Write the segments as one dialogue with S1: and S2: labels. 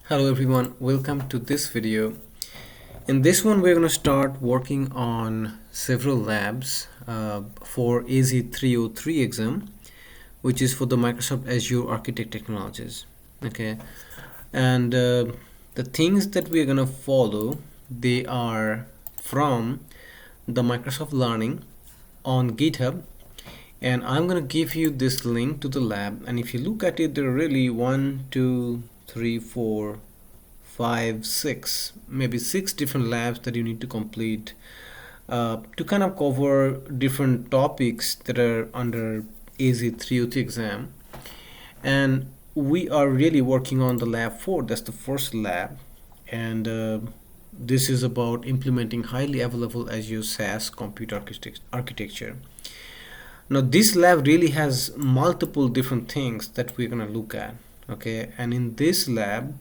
S1: Hello everyone, welcome to this video. In this one we're going to start working on several labs for AZ303 exam, which is for the Microsoft Azure Architect Technologies. Okay, and the things that we're going to follow, they are from the Microsoft Learning on GitHub, and I'm going to give you this link to the lab, and if you look at it, there are really 1 2 3 4 5 6 maybe 6 different labs that you need to complete to kind of cover different topics that are under AZ303 exam. And we are really working on the lab 4, that's the first lab, and this is about implementing highly available Azure SaaS compute architecture. Now this lab really has multiple different things that we're going to look at. Okay, and in this lab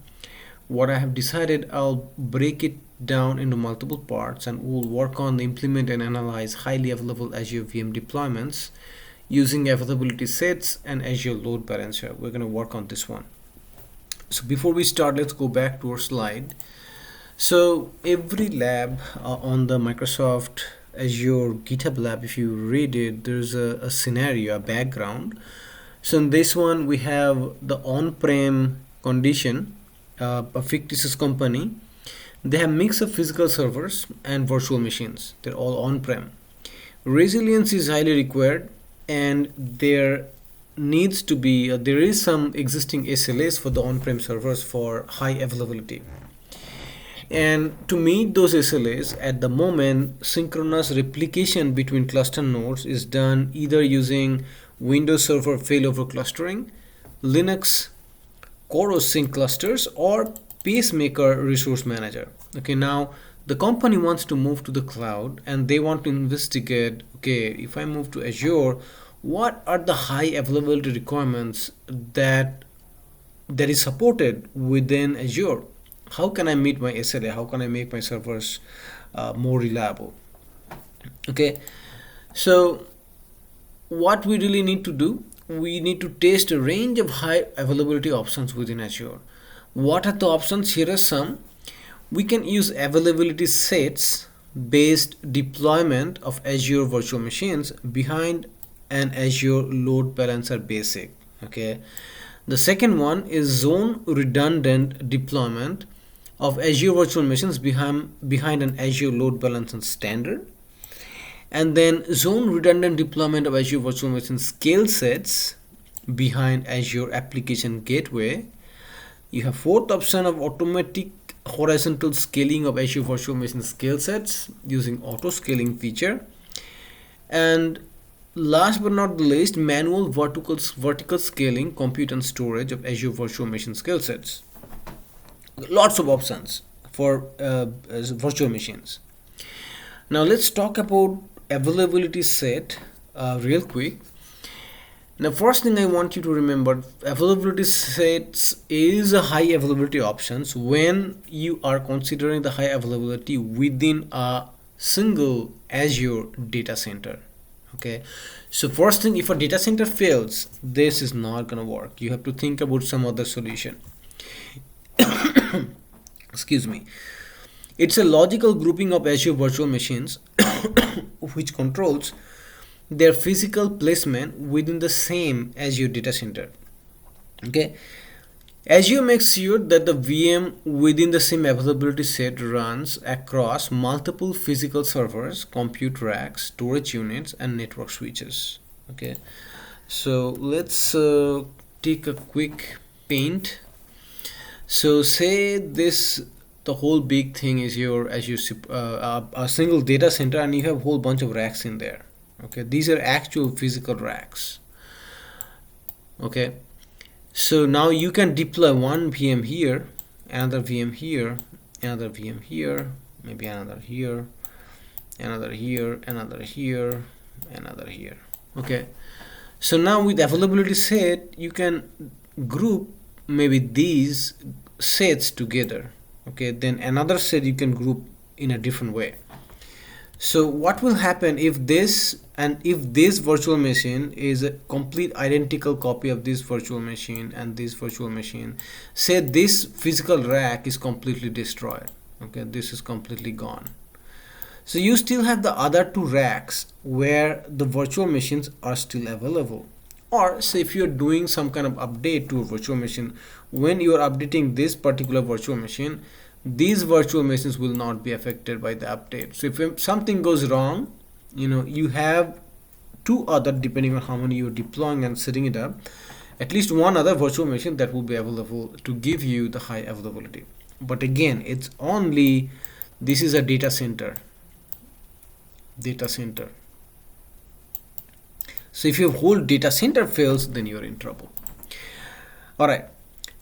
S1: what I have decided, I'll break it down into multiple parts and we'll work on the implement and analyze highly available Azure VM deployments using availability sets and Azure Load Balancer. We're going to work on this one. So before we start, let's go back to our slide. So every lab on the Microsoft Azure GitHub lab, if you read it, there's a scenario, a background. So in this one we have the on-prem condition, a fictitious company. They have mix of physical servers and virtual machines. They're all on-prem. Resilience is highly required, and there needs to be there is some existing SLAs for the on-prem servers for high availability. And to meet those SLAs, at the moment, synchronous replication between cluster nodes is done either using Windows Server failover clustering, Linux CoroSync clusters, or Pacemaker Resource Manager. Okay, now the company wants to move to the cloud and they want to investigate, okay, if I move to Azure, what are the high availability requirements that is supported within Azure? How can I meet my SLA? How can I make my servers more reliable? Okay, so what we really need to do, we need to test a range of high availability options within Azure. What are the options? Here are some. We can use availability sets based deployment of Azure virtual machines behind an Azure Load Balancer Basic. Okay, the second one is zone redundant deployment of Azure virtual machines behind an Azure Load Balancer Standard. And then zone redundant deployment of Azure Virtual Machine scale sets behind Azure Application Gateway. You have fourth option of automatic horizontal scaling of Azure Virtual Machine scale sets using auto scaling feature. And last but not the least, manual vertical scaling, compute and storage of Azure Virtual Machine scale sets. Lots of options for virtual machines. Now let's talk about availability set real quick. Now first thing I want you to remember, availability sets is a high availability options when you are considering the high availability within a single Azure data center. Okay, so first thing, if a data center fails, this is not gonna work. You have to think about some other solution. Excuse me. It's a logical grouping of Azure virtual machines which controls their physical placement within the same Azure data center. Okay, Azure makes sure that the VM within the same availability set runs across multiple physical servers, compute racks, storage units, and network switches. Okay, so let's take a quick paint. So say this, the whole big thing is your Azure a single data center, and you have a whole bunch of racks in there. Okay, these are actual physical racks. Okay, so now you can deploy one VM here, another VM here, another VM here, maybe another here, another here, another here, another here. Okay, so now with availability set, you can group maybe these sets together. Okay, then another set you can group in a different way. So what will happen if this and if this virtual machine is a complete identical copy of this virtual machine and this virtual machine, say this physical rack is completely destroyed, okay, this is completely gone, so you still have the other two racks where the virtual machines are still available. Or say if you're doing some kind of update to a virtual machine, when you are updating this particular virtual machine, these virtual machines will not be affected by the update. So if something goes wrong, you have two other, depending on how many you're deploying and setting it up, at least one other virtual machine that will be available to give you the high availability. But again, it's only, this is a data center. So if your whole data center fails, then you're in trouble. All right.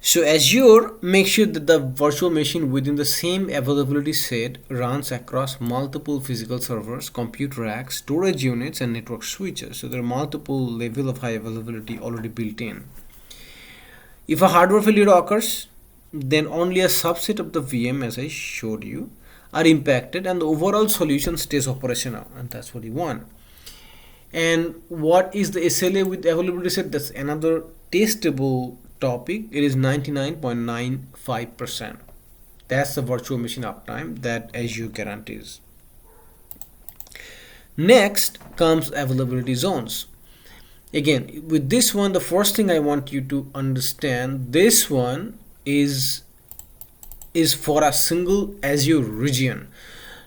S1: So Azure makes sure that the virtual machine within the same availability set runs across multiple physical servers, compute racks, storage units, and network switches. So there are multiple levels of high availability already built in. If a hardware failure occurs, then only a subset of the VM, as I showed you, are impacted, and the overall solution stays operational, and that's what you want. And what is the SLA with availability set? That's another testable topic. It is 99.95%. That's the virtual machine uptime that Azure guarantees. Next comes availability zones. Again, with this one, the first thing I want you to understand, this one is for a single Azure region.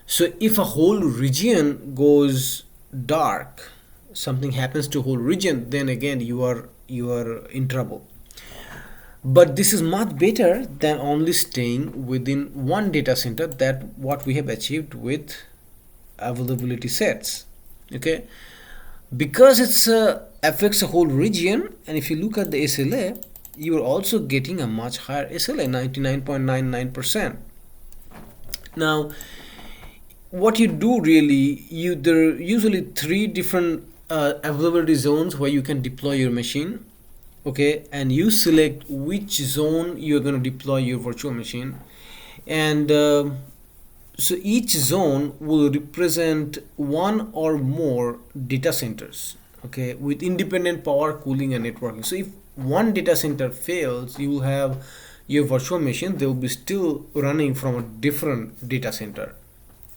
S1: So if a whole region goes dark, something happens to whole region, then again you are in trouble. But this is much better than only staying within one data center, that what we have achieved with availability sets. Okay, because it's affects a whole region, and if you look at the SLA, you are also getting a much higher SLA, 99.99%. Now what you do really, there are usually three different availability zones where you can deploy your machine, okay, and you select which zone you're going to deploy your virtual machine, and so each zone will represent one or more data centers, okay, with independent power, cooling, and networking. So if one data center fails, you will have your virtual machine, they will be still running from a different data center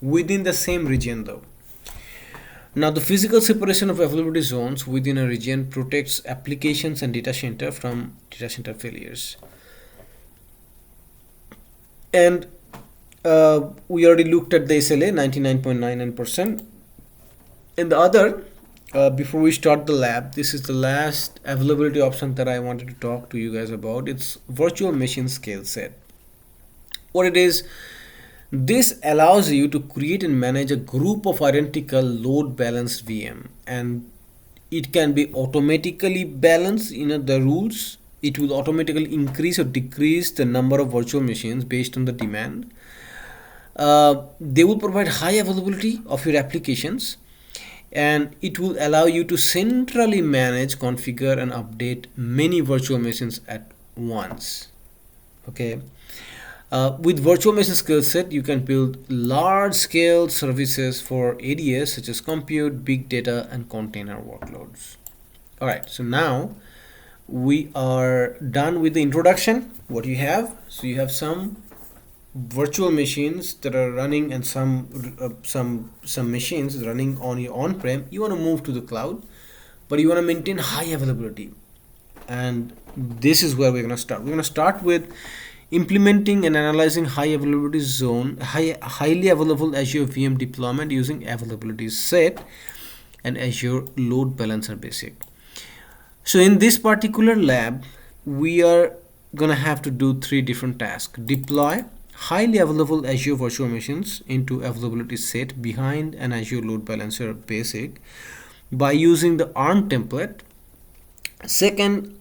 S1: within the same region though. Now the physical separation of availability zones within a region protects applications and data center from data center failures. And we already looked at the SLA, 99.99%. And the other, before we start the lab, this is the last availability option that I wanted to talk to you guys about. It's virtual machine scale set. What it is, this allows you to create and manage a group of identical load balanced VM, and it can be automatically balanced. The rules, it will automatically increase or decrease the number of virtual machines based on the demand. They will provide high availability of your applications, and it will allow you to centrally manage, configure, and update many virtual machines at once. Okay. With virtual machine skill set, you can build large scale services for ADS such as compute, big data, and container workloads. Alright, so now we are done with the introduction. What you have, so you have some virtual machines that are running, and some machines running on your on-prem. You want to move to the cloud, but you want to maintain high availability, and this is where we're going to start. We're going to start with implementing and analyzing highly available Azure VM deployment using availability set and Azure Load Balancer Basic. So in this particular lab, we are gonna have to do three different tasks: deploy highly available Azure virtual machines into availability set behind an Azure Load Balancer Basic by using the ARM template. Second,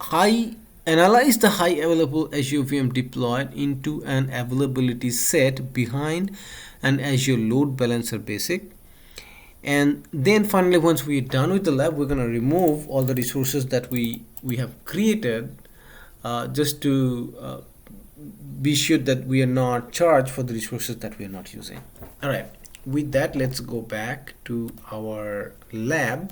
S1: analyze the high available Azure VM deployed into an availability set behind an Azure Load Balancer Basic. And then finally, once we're done with the lab, we're going to remove all the resources that we have created, just to be sure that we are not charged for the resources that we are not using. All right, with that, let's go back to our lab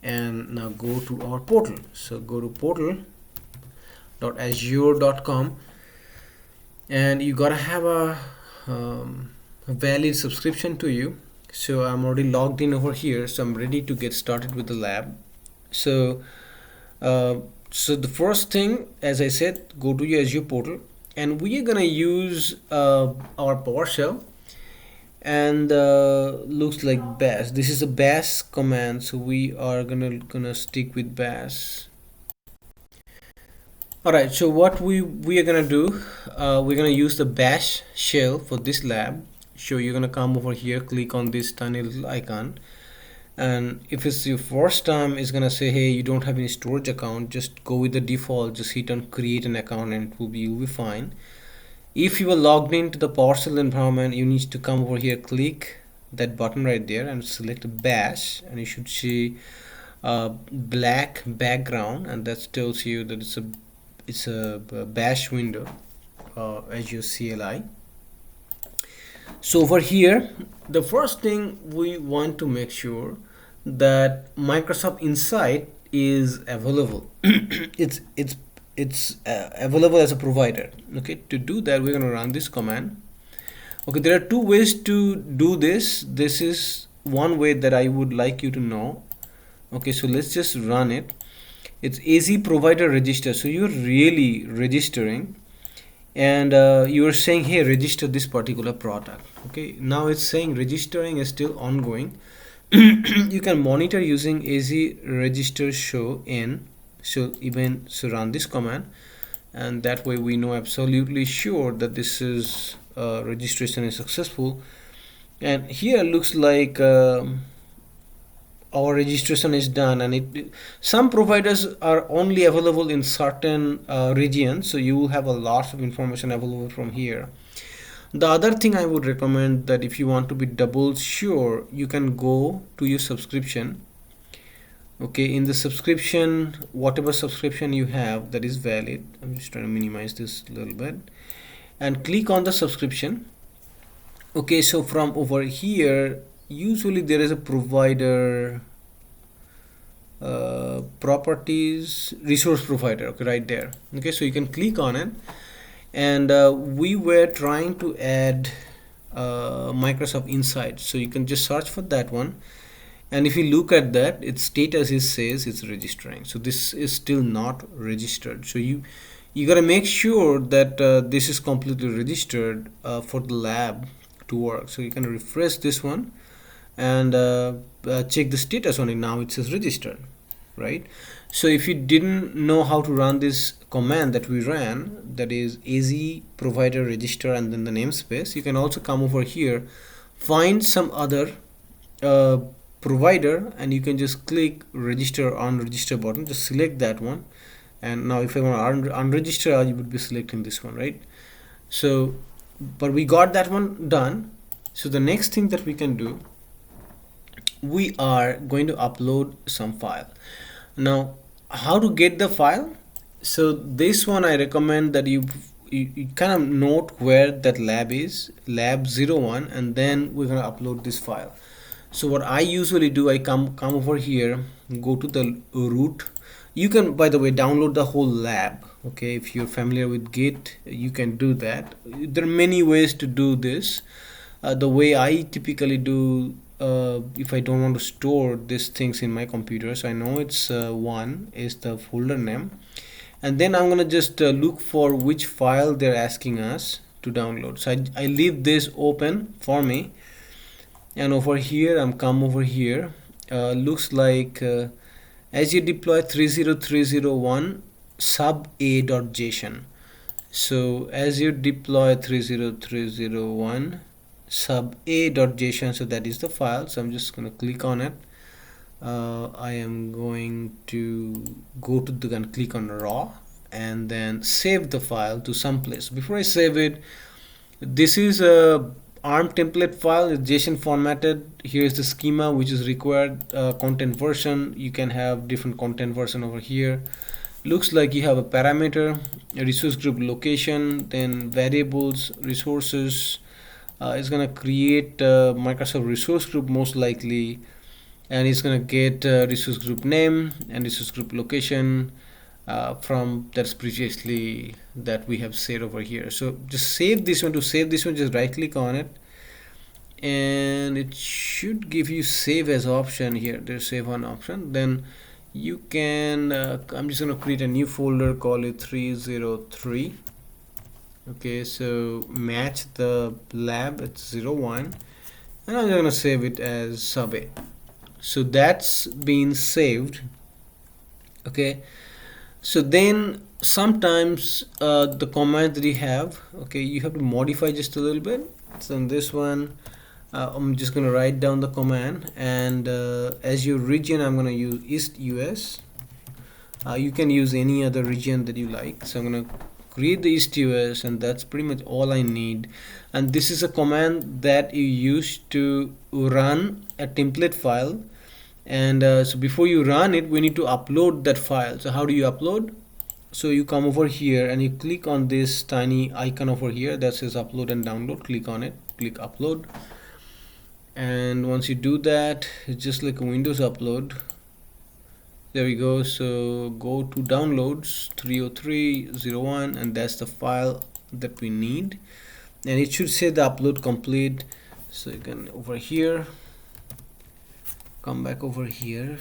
S1: and now go to our portal. So go to portal.azure.com, and you gotta have a valid subscription to you. So I'm already logged in over here, so I'm ready to get started with the lab. So so the first thing, as I said, go to your Azure portal, and we are gonna use our PowerShell, and looks like bash. This is a bash command, so we are gonna stick with bash. Alright, so what we are gonna do, we're gonna use the bash shell for this lab. So you're gonna come over here, click on this tiny little icon, and if it's your first time, it's gonna say, hey, you don't have any storage account, just go with the default, just hit on create an account and you'll be fine. If you are logged into the PowerShell environment, you need to come over here, click that button right there and select bash, and you should see black background, and that tells you that it's a bash window, Azure CLI. So over here, the first thing we want to make sure that Microsoft Insight is available. it's available as a provider. Okay, to do that, we're going to run this command. Okay, there are two ways to do this. This is one way that I would like you to know. Okay, so let's just run it. It's AZ provider register, so you're really registering, and you're saying, hey, register this particular product. Okay, now it's saying registering is still ongoing. You can monitor using AZ register show in. So run this command, and that way we know absolutely sure that this is registration is successful. And here looks like our registration is done, and some providers are only available in certain regions, so you will have a lot of information available from here. The other thing I would recommend, that if you want to be double sure, you can go to your subscription. Okay, in the subscription, whatever subscription you have that is valid, I'm just trying to minimize this a little bit, and click on the subscription. Okay, so from over here, usually there is a provider properties, resource provider, okay, right there. Okay, so you can click on it, and we were trying to add Microsoft Insight, so you can just search for that one, and if you look at that, its status says it's registering. So this is still not registered, so you got to make sure that this is completely registered for the lab to work. So you can refresh this one and check the status on it. Now it says registered, right? So if you didn't know how to run this command that we ran, that is AZ provider register and then the namespace, you can also come over here, find some other provider, and you can just click register on register button, just select that one. And now if I want to unregister, you would be selecting this one, right? So but we got that one done. So the next thing that we can do, we are going to upload some file. Now how to get the file? So this one I recommend that you kind of note where that lab is, lab 01, and then we're going to upload this file. So what I usually do, I come over here, go to the root. You can, by the way, download the whole lab. Okay, if you're familiar with Git, you can do that. There are many ways to do this. The way I typically do, if I don't want to store these things in my computer, so I know it's one is the folder name, and then I'm gonna just look for which file they're asking us to download. So I leave this open for me, and over here I'm come over here, looks like Azure deploy 30301 sub a.json. So Azure deploy 30301 sub a.json, so that is the file. So I'm just going to click on it. I am going to go to the and click on raw, and then save the file to some place. Before I save it, this is a ARM template file, it's JSON formatted. Here is the schema which is required, content version. You can have different content version over here. Looks like you have a parameter, a resource group location, then variables, resources, It's gonna create Microsoft resource group most likely, and it's gonna get resource group name and resource group location from that's previously that we have saved over here. So just save this one. To save this one, just right click on it, and it should give you save as option here. There's save on option. Then you can I'm just gonna create a new folder, call it 303. Okay, so match the lab at 01, and I'm gonna save it as sub A. So that's been saved. Okay, so then sometimes the command that you have, okay, you have to modify just a little bit. So in this one, I'm just gonna write down the command, and as your region I'm gonna use East US. You can use any other region that you like. So I'm gonna create the East US, and that's pretty much all I need. And this is a command that you use to run a template file, and so before you run it, we need to upload that file. So how do you upload? So you come over here and you click on this tiny icon over here that says upload and download. Click on it, click upload, and once you do that, it's just like a Windows upload. There we go. So go to downloads 30301, and that's the file that we need, and it should say the upload complete. So you can over here, come back over here,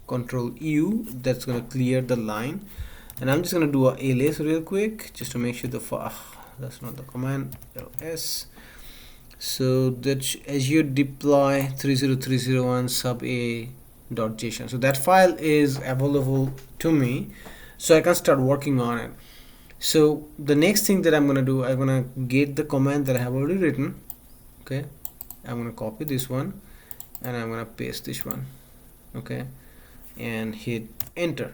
S1: Control U, that's gonna clear the line, and I'm just gonna do a alias real quick just to make sure the file, that's not the command, ls. So that's Azure deploy 30301 sub a .json. So that file is available to me, so I can start working on it. So the next thing that I'm gonna do, I'm gonna get the command that I have already written. Okay, I'm gonna copy this one and I'm gonna paste this one. Okay, and hit enter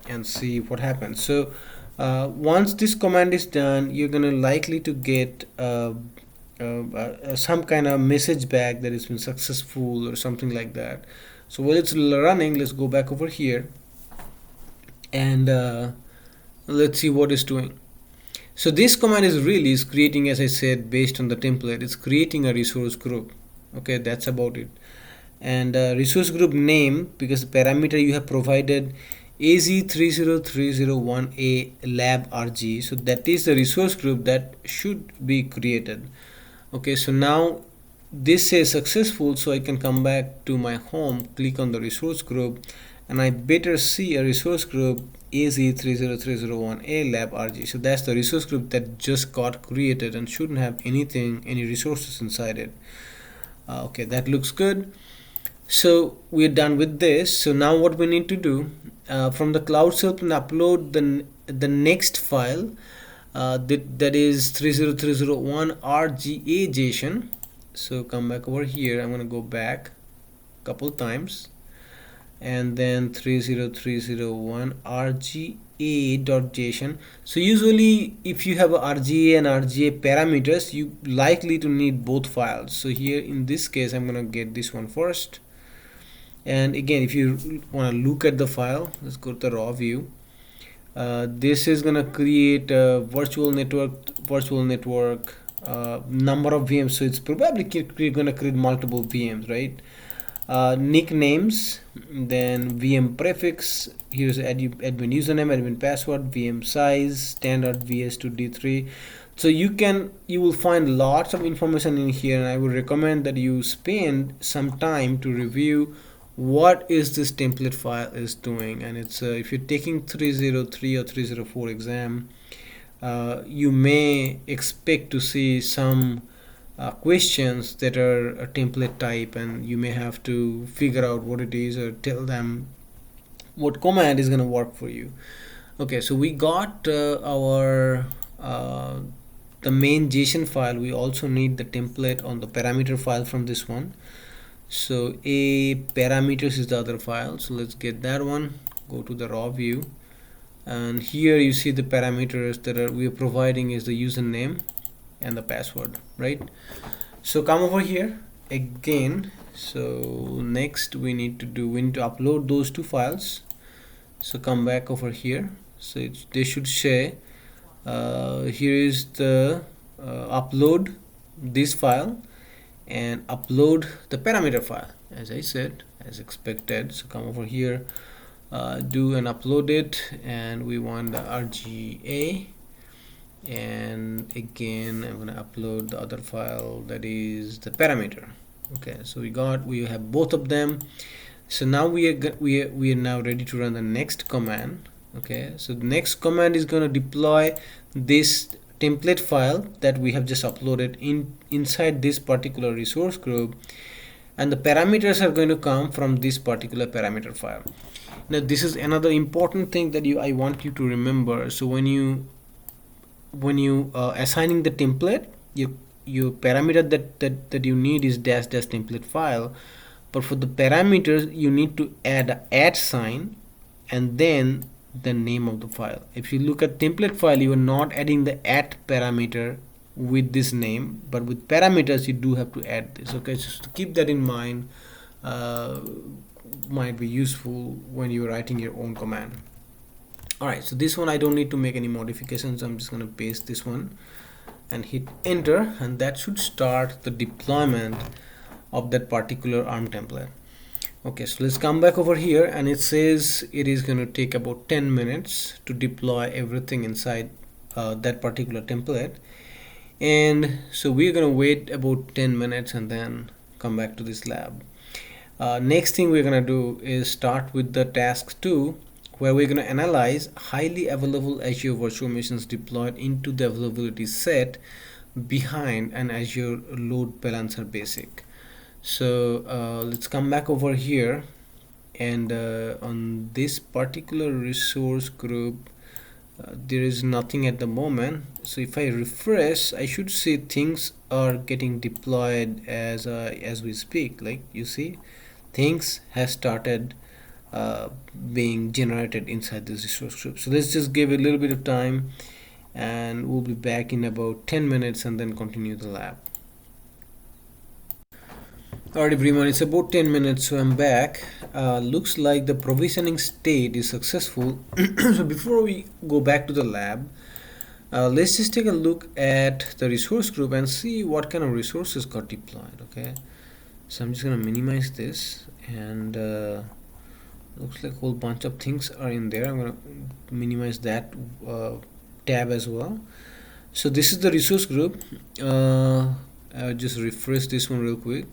S1: and see what happens. So once this command is done, you're gonna likely to get some kind of message back that it's been successful or something like that. So while it's running, let's go back over here and let's see what it's doing. So this command is creating, as I said, based on the template, it's creating a resource group. Okay, that's about it. And resource group name, because the parameter you have provided AZ30301A lab RG, so that is the resource group that should be created. Okay, so now this says successful, so I can come back to my home, click on the resource group, and I better see a resource group AZ30301A lab RG. So that's the resource group that just got created and shouldn't have any resources inside it. Okay, that looks good. So we're done with this. So now what we need to do, from the cloud shelf, and upload the next file that is 30301 RGA JSON. So come back over here, I'm gonna go back a couple times, and then 30301 RGA.json. So usually if you have a RGA and RGA parameters, you likely to need both files. So here in this case, I'm gonna get this one first. And again, if you want to look at the file, let's go to the raw view. This is gonna create a virtual network number of VMs, so it's probably gonna create multiple VMs, right? Nicknames, then VM prefix, here's admin username, admin password, VM size, standard VS2D3. So you will find lots of information in here, and I would recommend that you spend some time to review what is this template file is doing. And it's if you're taking 303 or 304 exam, you may expect to see some questions that are a template type, and you may have to figure out what it is or tell them what command is going to work for you. Okay, so we got our the main JSON file. We also need the template on the parameter file from this one. So a parameters is the other file, so let's get that one. Go to the raw view, and here you see the parameters that we are providing is the username and the password, right? So come over here again. So next we need to upload those two files. So come back over here. So they should say here is the upload this file and upload the parameter file, as I said, as expected. So come over here, do and upload it, and we want the RGA, and again I'm going to upload the other file, that is the parameter. Okay, so we have both of them. So now we are now ready to run the next command. Okay, so the next command is going to deploy this template file that we have just uploaded inside this particular resource group, and the parameters are going to come from this particular parameter file. Now this is another important thing that I want you to remember. So when you assigning the template, your parameter that you need is dash template file, but for the parameters you need to add a @ sign and then the name of the file. If you look at template file, you are not adding the @ parameter with this name, but with parameters you do have to add this. Okay, just to keep that in mind, might be useful when you're writing your own command. Alright, so this one I don't need to make any modifications. I'm just going to paste this one and hit enter, and that should start the deployment of that particular ARM template. Okay, so let's come back over here, and it says it is going to take about 10 minutes to deploy everything inside that particular template. And so we're going to wait about 10 minutes and then come back to this lab. Next thing we're going to do is start with the task 2, where we're going to analyze highly available Azure virtual machines deployed into the availability set behind an Azure Load Balancer Basic. So let's come back over here, and on this particular resource group there is nothing at the moment. So if I refresh, I should see things are getting deployed as we speak. Like you see, things has started being generated inside this resource group. So let's just give a little bit of time, and we'll be back in about 10 minutes and then continue the lab. Alright everyone, it's about 10 minutes, so I'm back. Looks like the provisioning state is successful. So before we go back to the lab, let's just take a look at the resource group and see what kind of resources got deployed. Okay, so I'm just going to minimize this, and looks like a whole bunch of things are in there. I'm going to minimize that tab as well. So this is the resource group. I'll just refresh this one real quick.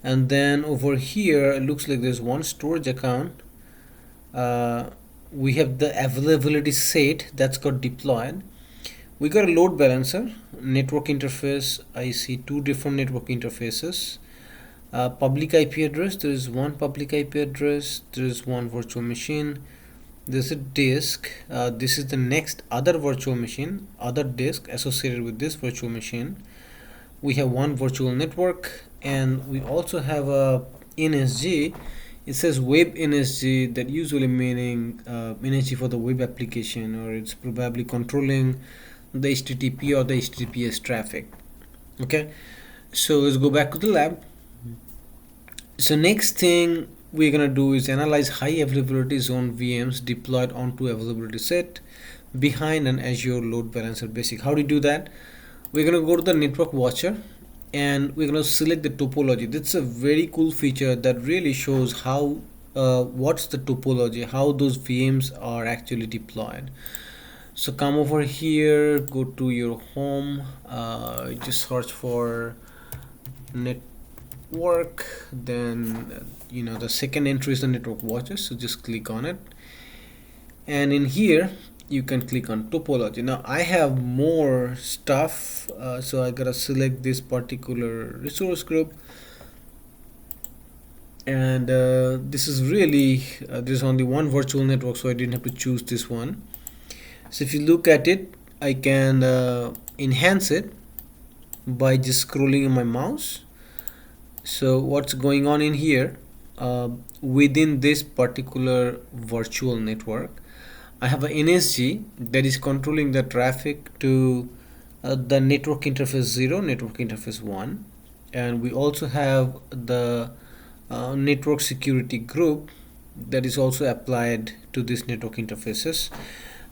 S1: And then over here it looks like there's one storage account. We have the availability set that's got deployed. We got a load balancer, network interface. I see two different network interfaces. Public IP address, there is one public IP address, there is one virtual machine, there's a disk. This is the next other virtual machine, other disk associated with this virtual machine. We have one virtual network, and we also have a NSG. It says web NSG, that usually meaning NSG for the web application, or it's probably controlling the HTTP or the HTTPS traffic. Okay, so let's go back to the lab. So next thing we're gonna do is analyze high availability zone VMs deployed onto availability set behind an Azure Load Balancer Basic. How do you do that? We're gonna go to the network watcher, and we're gonna select the topology. That's a very cool feature that really shows how what's the topology, how those VMs are actually deployed. So come over here, go to your home, just search for network, then the second entry is the network watcher, so just click on it, and in here you can click on topology. Now I have more stuff, so I gotta select this particular resource group, and this is really there's only one virtual network, so I didn't have to choose this one. So if you look at it, I can enhance it by just scrolling my mouse. So what's going on in here, within this particular virtual network, I have a NSG that is controlling the traffic to the network interface 0, network interface 1, and we also have the network security group that is also applied to this network interfaces.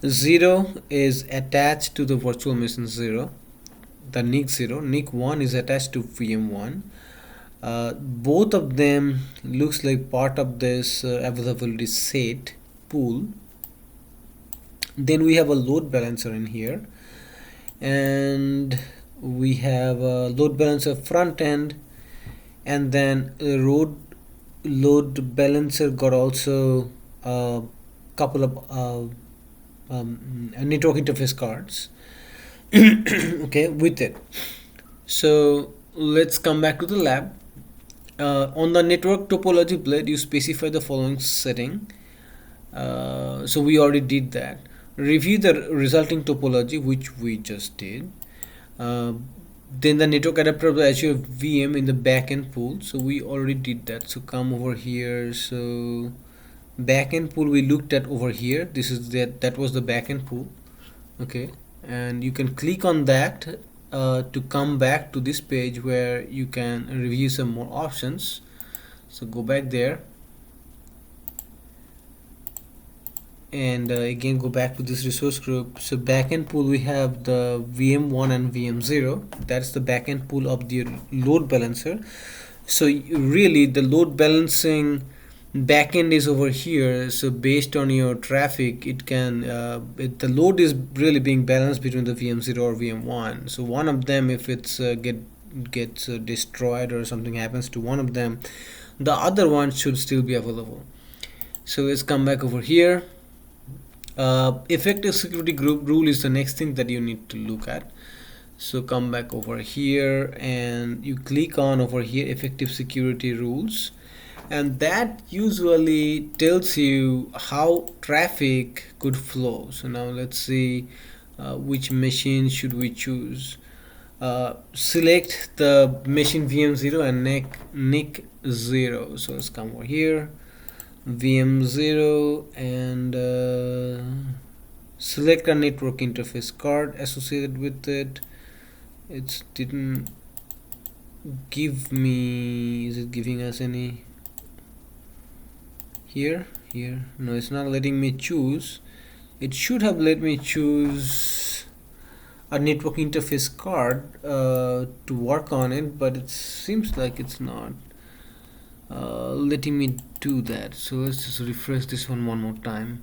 S1: 0 is attached to the virtual machine 0, the NIC 0. NIC 1 is attached to VM1. Both of them looks like part of this availability set pool. Then we have a load balancer in here, and we have a load balancer front end, and then load balancer got also a couple of network interface cards okay, with it. So let's come back to the lab. On the network topology blade, you specify the following setting. So we already did that. Review the resulting topology, which we just did. Then the network adapter of the Azure VM in the backend pool. So we already did that. So come over here. So backend pool we looked at over here. This is that was the backend pool. Okay, and you can click on that to come back to this page where you can review some more options. So go back there, and again go back to this resource group. So backend pool, we have the VM1 and VM0. That's the backend pool of the load balancer. So really the load balancing backend is over here. So based on your traffic, it can the load is really being balanced between the VM0 or VM1. So one of them, if it's gets destroyed or something happens to one of them, the other one should still be available. So let's come back over here. Effective security group rule is the next thing that you need to look at. So come back over here and you click on over here effective security rules, and that usually tells you how traffic could flow. So now let's see which machine should we choose. Select the machine VM0 and NIC 0. So let's come over here, VM0, and select a network interface card associated with it. It didn't give me, is it giving us any here? No, it's not letting me choose. It should have let me choose a network interface card to work on it, but it seems like it's not letting me do that. So let's just refresh this one more time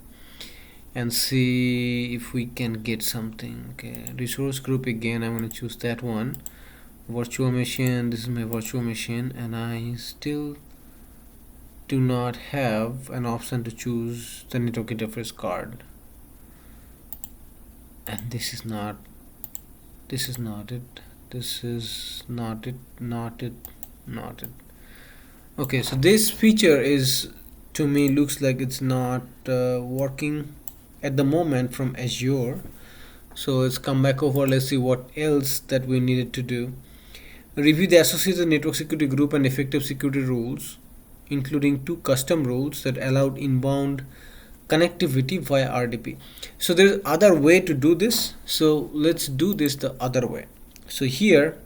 S1: and see if we can get something. Okay, resource group again, I'm going to choose that one. Virtual machine, this is my virtual machine, and I still do not have an option to choose the network interface card. And this is not it. This is not it. Okay, so this feature is, to me, looks like it's not working at the moment from Azure. So let's come back over, let's see what else that we needed to do. Review the associated network security group and effective security rules, including 2 custom rules that allowed inbound connectivity via RDP. So there's other way to do this. So let's do this the other way. So here,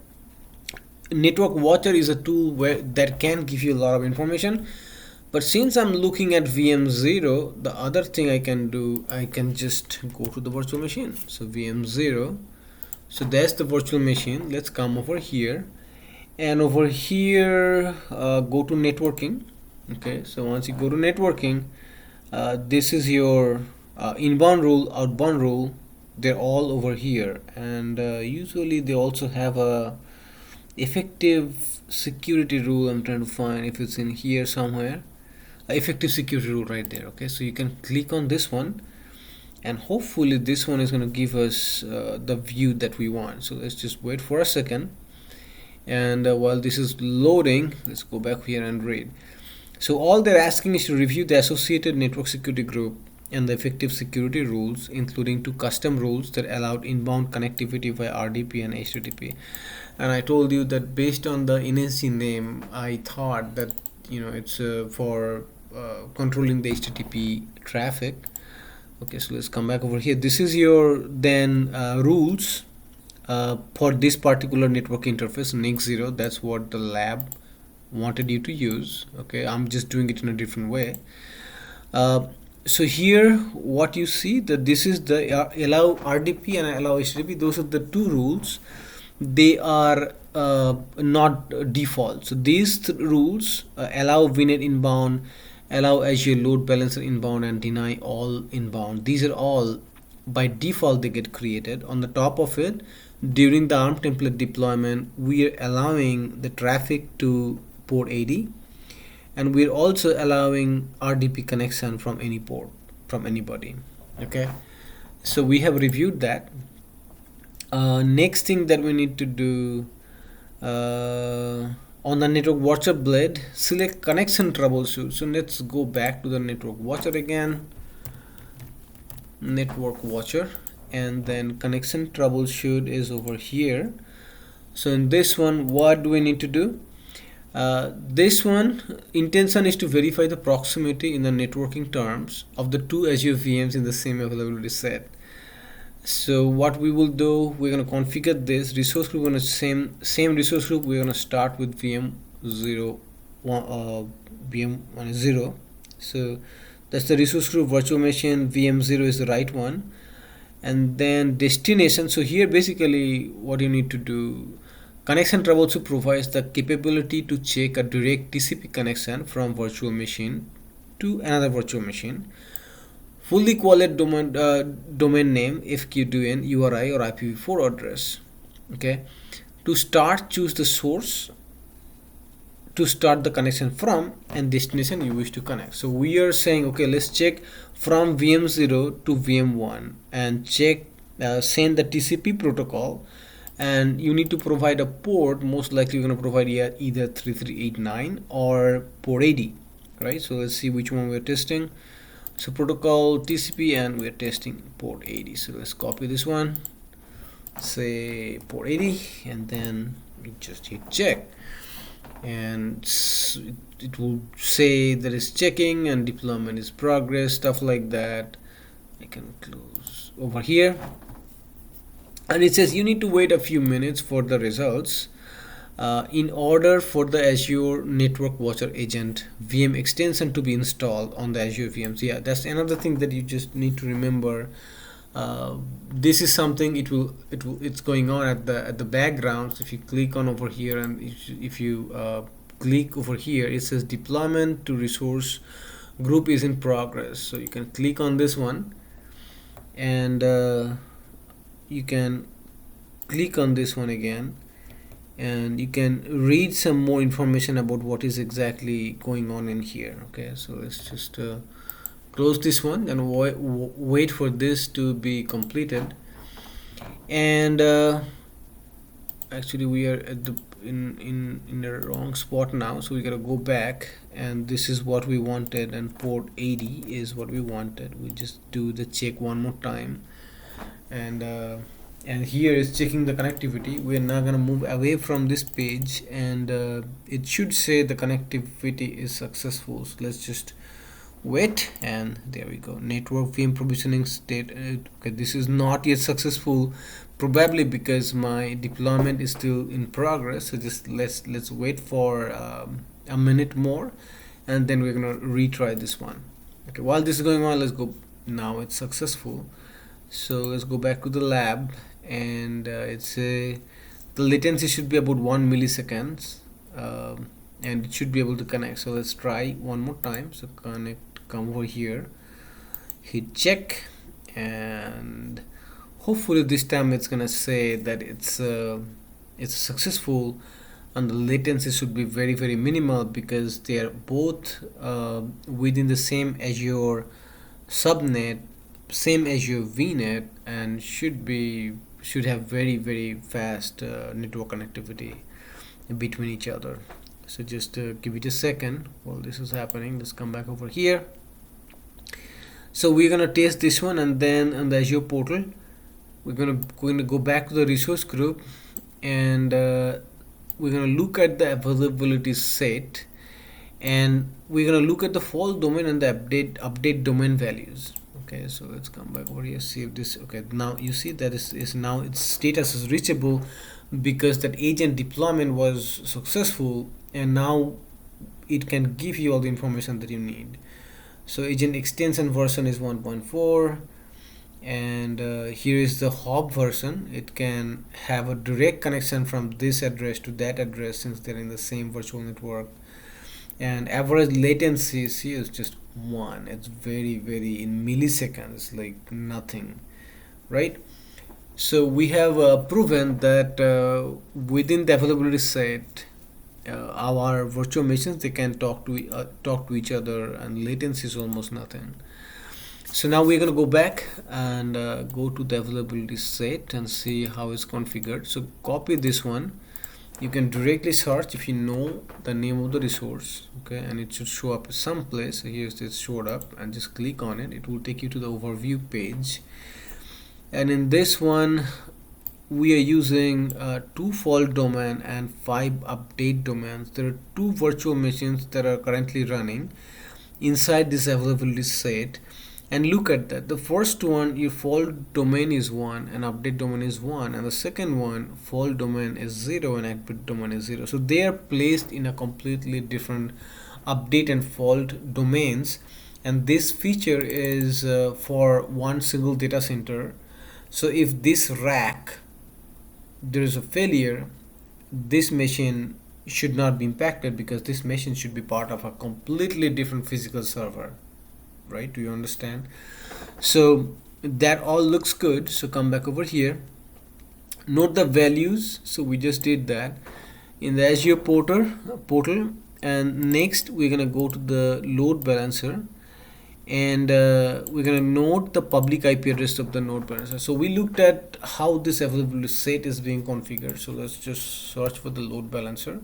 S1: Network Watcher is a tool that can give you a lot of information. But since I'm looking at VM0, the other thing I can do, I can just go to the virtual machine. So VM0, so that's the virtual machine. Let's come over here, and over here go to networking. Okay, so once you go to networking, this is your inbound rule, outbound rule. They're all over here, and usually they also have a effective security rule. I'm trying to find if it's in here somewhere. Effective security rule right there. Okay, so you can click on this one, and hopefully this one is going to give us the view that we want. So let's just wait for a second, and while this is loading, let's go back here and read. So all they're asking is to review the associated network security group and the effective security rules, including 2 custom rules that allowed inbound connectivity via RDP and HTTP. And I told you that based on the NSG name, I thought that it's for controlling the HTTP traffic. Okay, so let's come back over here. This is your then rules for this particular network interface, NIC 0. That's what the lab wanted you to use. Okay, I'm just doing it in a different way. So here what you see, that this is the allow RDP and allow HTTP. Those are the 2 rules they are not default. So these rules allow VNet inbound, allow Azure Load Balancer inbound, and deny all inbound. These are all by default they get created. On the top of it, during the ARM template deployment, we are allowing the traffic to port 80, and we're also allowing RDP connection from any port, from anybody. Okay, so we have reviewed that. Next thing that we need to do, on the network watcher blade, select connection troubleshoot. So let's go back to the network watcher again, network watcher, and then connection troubleshoot is over here. So in this one, what do we need to do? This one intention is to verify the proximity in the networking terms of the two Azure VMs in the same availability set. So what we will do, we're going to configure this resource group on the same resource group. We're going to start with VM 0 VM 0. So that's the resource group. Virtual machine VM 0 is the right one, and then destination. So here basically what you need to do, connection troubleshoot provides the capability to check a direct TCP connection from virtual machine to another virtual machine. Fully qualified domain name, FQDN, URI or IPv4 address. Okay, to start, choose the source to start the connection from and destination you wish to connect. So we are saying, okay, let's check from VM0 to VM1 and check send the TCP protocol, and you need to provide a port. Most likely you're going to provide either 3389 or port 80, right? So let's see which one we're testing. So protocol TCP, and we're testing port 80. So let's copy this one, say port 80, and then we just hit check, and it will say that it's checking and deployment is progress, stuff like that. I can close over here, and it says you need to wait a few minutes for the results in order for the Azure Network Watcher Agent VM extension to be installed on the Azure VMs. Yeah, that's another thing that you just need to remember. This is something it's going on at the background. So if you click on over here, and if you click over here, it says deployment to resource group is in progress. So you can click on this one, and you can click on this one again, and you can read some more information about what is exactly going on in here. Okay, so let's just close this one and wait for this to be completed. And actually we are at the in the wrong spot now, so we gotta go back, and this is what we wanted, and port 80 is what we wanted. We just do the check one more time, and here is checking the connectivity. We're now going to move away from this page, and it should say the connectivity is successful. So let's just wait, and there we go. Network VM provisioning state. Okay, this is not yet successful, probably because my deployment is still in progress. So just let's wait for a minute more, and then we're going to retry this one. Okay, while this is going on, let's go. Now it's successful. So let's go back to the lab, and it's the latency should be about 1 milliseconds, and it should be able to connect. So let's try one more time. So connect, come over here, hit check, and hopefully this time it's gonna say that it's successful, and the latency should be very minimal, because they are both within the same Azure subnet, same Azure VNet, and should have very fast network connectivity between each other. So just give it a second while this is happening. Let's come back over here. So we're gonna test this one, and then on the Azure portal we're going to go back to the resource group, and we're gonna look at the availability set, and we're gonna look at the fault domain and the update domain values. Okay, so let's come back over here, see if this. Okay, now you see that is now its status is reachable, because that agent deployment was successful, and now it can give you all the information that you need. So agent extension version is 1.4, and here is the hop version. It can have a direct connection from this address to that address since they're in the same virtual network. And average latency is just 1. It's very in milliseconds, like nothing, right? So we have proven that within the availability set, our virtual machines, they can talk to each other, and latency is almost nothing. So now we're going to go back and go to the availability set and see how it's configured. So copy this one. You can directly search if you know the name of the resource, okay, and it should show up someplace. So here's it showed up, and just click on it. It will take you to the overview page, and in this one we are using 2 fault domain and 5 update domains. There are 2 virtual machines that are currently running inside this availability set. And look at that, the first one, your fault domain is 1 and update domain is 1, and the second one, fault domain is 0 and update domain is 0. So they are placed in a completely different update and fault domains, and this feature is for one single data center. So if this rack, there is a failure, this machine should not be impacted because this machine should be part of a completely different physical server. Right? Do you understand? So that all looks good. So come back over here, note the values. So we just did that in the Azure portal, and next we're gonna go to the load balancer, and we're gonna note the public IP address of the load balancer. So we looked at how this availability set is being configured. So let's just search for the load balancer,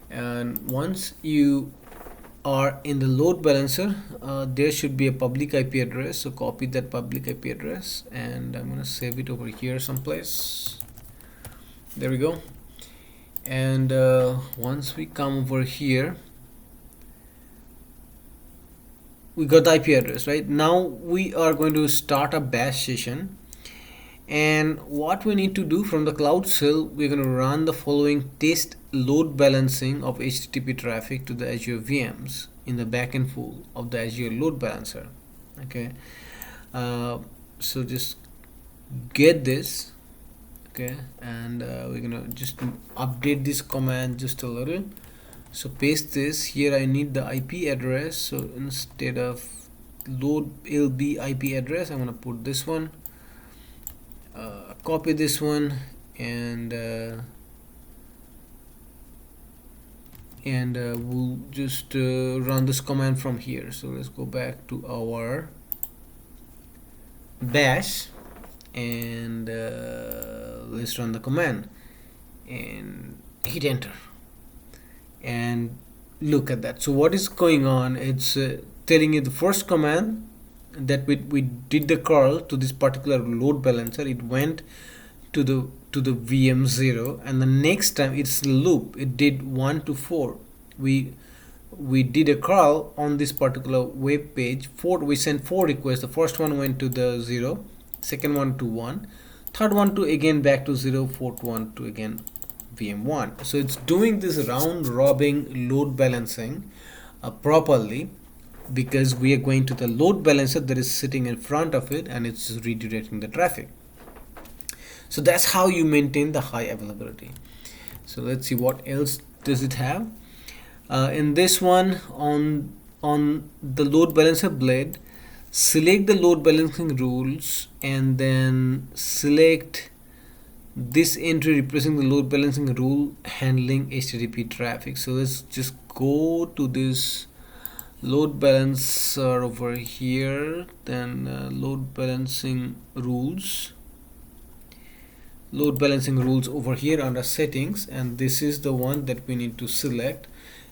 S1: and once you are in the load balancer, there should be a public IP address. So copy that public IP address, and I'm gonna save it over here someplace. There we go. And once we come over here, we got the IP address. Right now we are going to start a bash session, and what we need to do from the cloud shell, we're going to run the following test load balancing of HTTP traffic to the Azure VMs in the backend pool of the Azure Load Balancer. Okay, so just get this, okay, and we're gonna just update this command just a little. So paste this here. I need the IP address, so instead of load LB IP address, I'm gonna put this one. Copy this one, and we'll just run this command from here. So let's go back to our bash, and let's run the command and hit enter, and look at that. So what is going on? It's telling you the first command that we did the curl to this particular load balancer, it went to the VM 0, and the next time it's loop, it did 1 to 4. We did a curl on this particular web page. We sent 4 requests. The first one went to the 0, second one to 1, third one to again back to 0, fourth one to again VM 1. So it's doing this round robin load balancing properly, because we are going to the load balancer that is sitting in front of it, and it's redirecting the traffic. So that's how you maintain the high availability. So let's see what else does it have. In this one, on the load balancer blade, select the load balancing rules, and then select this entry replacing the load balancing rule handling HTTP traffic. So let's just go to this load balancer over here, then load balancing rules over here under settings, and this is the one that we need to select,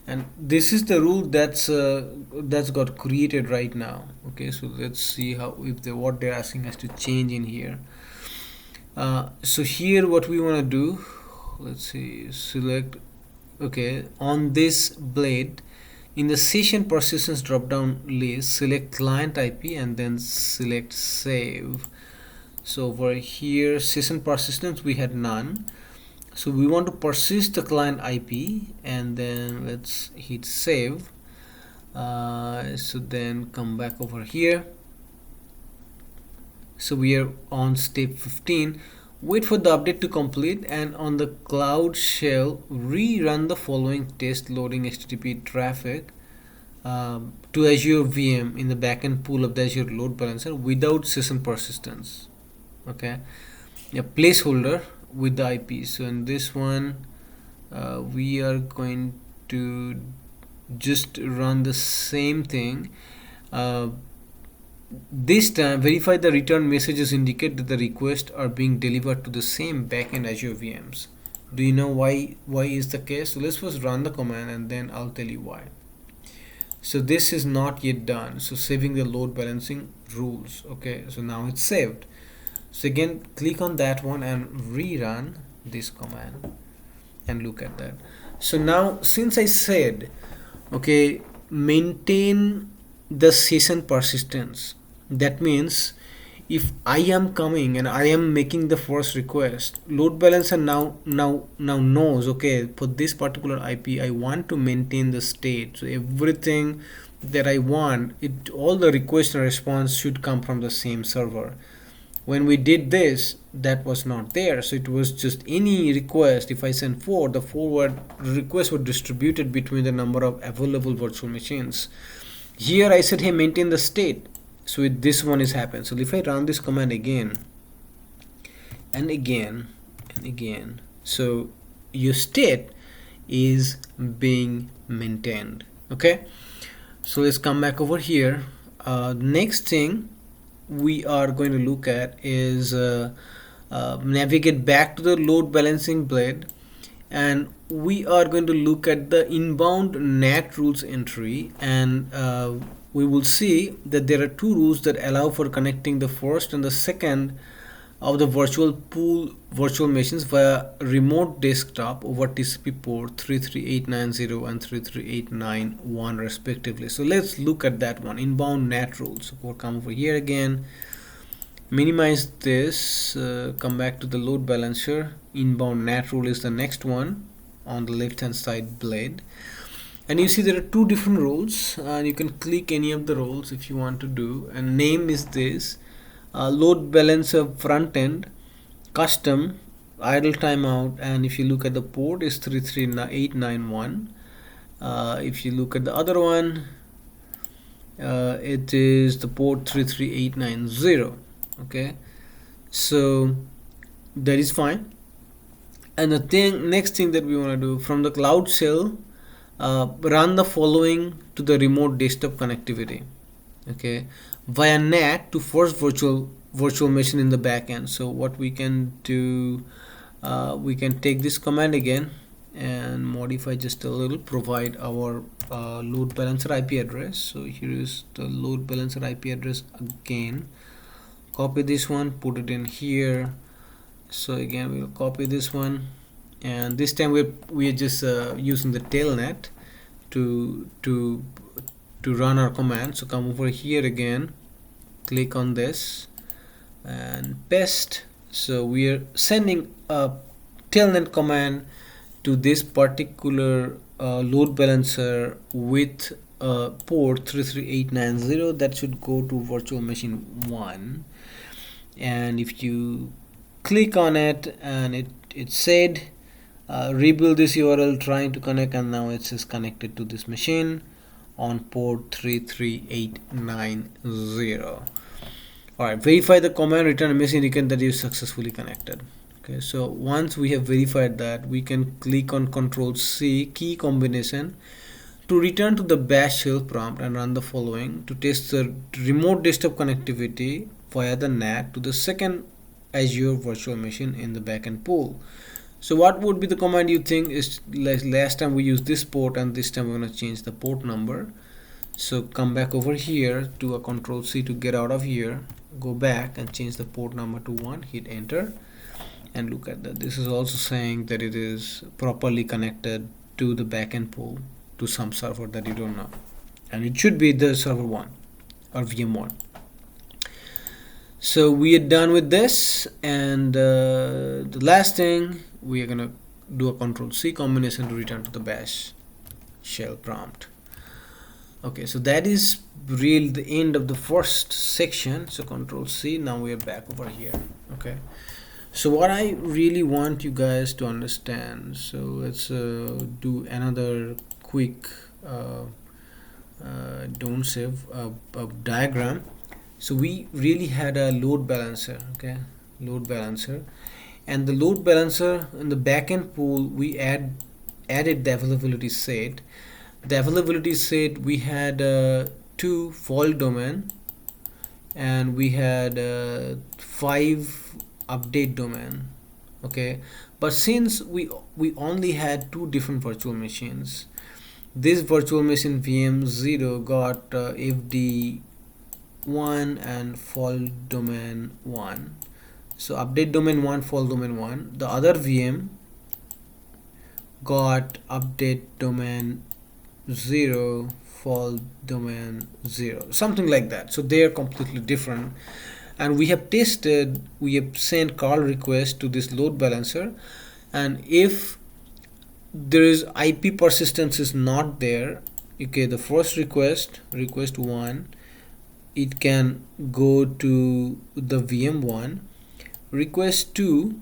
S1: and this is the rule that's got created right now. Okay, so let's see how what they're asking us to change in here. So here what we want to do, let's see, select, okay, on this blade, in the session persistence drop down list, select client IP and then select save. So over here, session persistence, we had none, so we want to persist the client IP, and then let's hit save. So then come back over here, So we are on step 15. Wait for the update to complete, and on the Cloud Shell, rerun the following test loading HTTP traffic to Azure VM in the backend pool of the Azure Load Balancer without session persistence. Okay, a placeholder with the IP. So in this one, we are going to just run the same thing. This time, verify the return messages indicate that the requests are being delivered to the same backend Azure VMs. Do you know why is the case? So let's first run the command and then I'll tell you why. So this is not yet done. So saving the load balancing rules. Okay, so now it's saved. So again, click on that one and rerun this command and look at that. So now, since I said, okay, maintain the session persistence, that means if I am coming and I am making the first request, load balancer now knows, okay, for this particular IP I want to maintain the state. So everything that I want, all the request and response should come from the same server. When we did this, that was not there, so it was just any request. If I send 4, the forward requests were distributed between the number of available virtual machines. Here I said, hey, maintain the state, so this one is happened. So if I run this command again and again and again, so your state is being maintained. Okay, so let's come back over here. Next thing we are going to look at is navigate back to the load balancing blade, and we are going to look at the inbound NAT rules entry, and we will see that there are 2 rules that allow for connecting the first and the second of the virtual pool virtual machines via remote desktop over TCP port 33890 and 33891 respectively. So let's look at that one, inbound NAT rules. So we'll come over here again, minimize this, come back to the load balancer. Inbound NAT rule is the next one on the left hand side blade, and you see there are 2 different rules, and you can click any of the rules if you want to do, and name is this. Load balancer front end custom idle timeout, and if you look at the port is 33891. If you look at the other one, it is the port 33890. Okay, so that is fine. And the next thing that we want to do, from the Cloud Shell, run the following to the remote desktop connectivity, okay, via NAT to first virtual machine in the backend. So what we can do, we can take this command again and modify just a little, provide our load balancer IP address. So here is the load balancer IP address again. Copy this one, put it in here. So again, we'll copy this one, and this time we're just using the tailnet to run our command. So come over here again, click on this and paste. So we are sending a tailnet command to this particular load balancer with port 33890 that should go to virtual machine 1. And if you click on it, and it said rebuild this URL trying to connect, and now it says connected to this machine on port 33890. Alright, verify the command, return a message indicating that you successfully connected. Okay, so once we have verified that, we can click on Control-C key combination to return to the bash shell prompt and run the following to test the remote desktop connectivity via the NAT to the second Azure virtual machine in the backend pool. So what would be the command you think is, last time we used this port and this time we're going to change the port number. So come back over here to a Control-C to get out of here, go back and change the port number to 1, hit enter, and look at that. This is also saying that it is properly connected to the backend pool to some server that you don't know, and it should be the server 1 or VM1. So we are done with this, and the last thing, we are gonna do a Control-C combination to return to the bash shell prompt. Okay, so that is really the end of the first section. So Control C, now we are back over here. Okay, so what I really want you guys to understand, so let's do another quick don't save diagram. So we really had a load balancer, okay, load balancer, and the load balancer in the backend pool we added the availability set. The availability set, we had two fault domain and we had 5 update domain. Okay, but since we only had two different virtual machines, this virtual machine VM0 got FD 1 and fault domain 1. So update domain 1, fault domain 1. The other VM got update domain 0, fault domain 0, something like that. So they are completely different, and we have tested, we have sent call request to this load balancer, and if there is IP persistence is not there, okay, the first request 1, it can go to the VM1. Request 2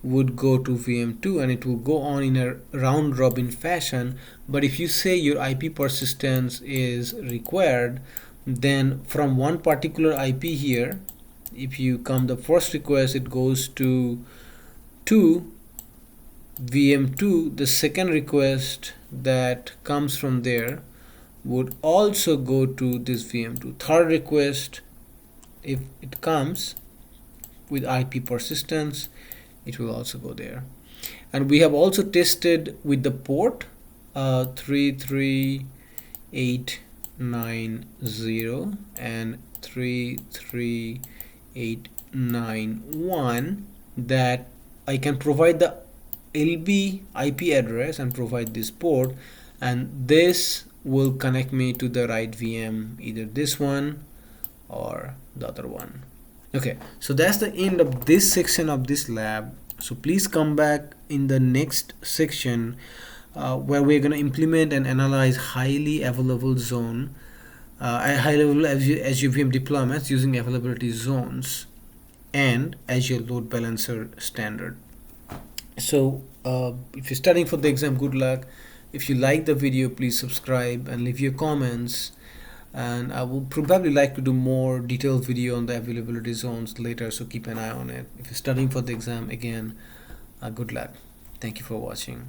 S1: would go to VM2, and it will go on in a round robin fashion. But if you say your IP persistence is required, then from one particular IP here, if you come the first request, it goes to VM2. The second request that comes from there would also go to this VM2. Third request, if it comes with IP persistence, it will also go there. And we have also tested with the port 33890 and 33891 that I can provide the LB IP address and provide this port, and this will connect me to the right VM, either this one or the other one. Okay, so that's the end of this section of this lab. So please come back in the next section where we're going to implement and analyze highly available zone, high-level Azure VM deployments using availability zones and Azure Load Balancer standard. So if you're studying for the exam, good luck. If you like the video, please subscribe and leave your comments. And I will probably like to do more detailed video on the availability zones later, so keep an eye on it. If you're studying for the exam, again, good luck. Thank you for watching.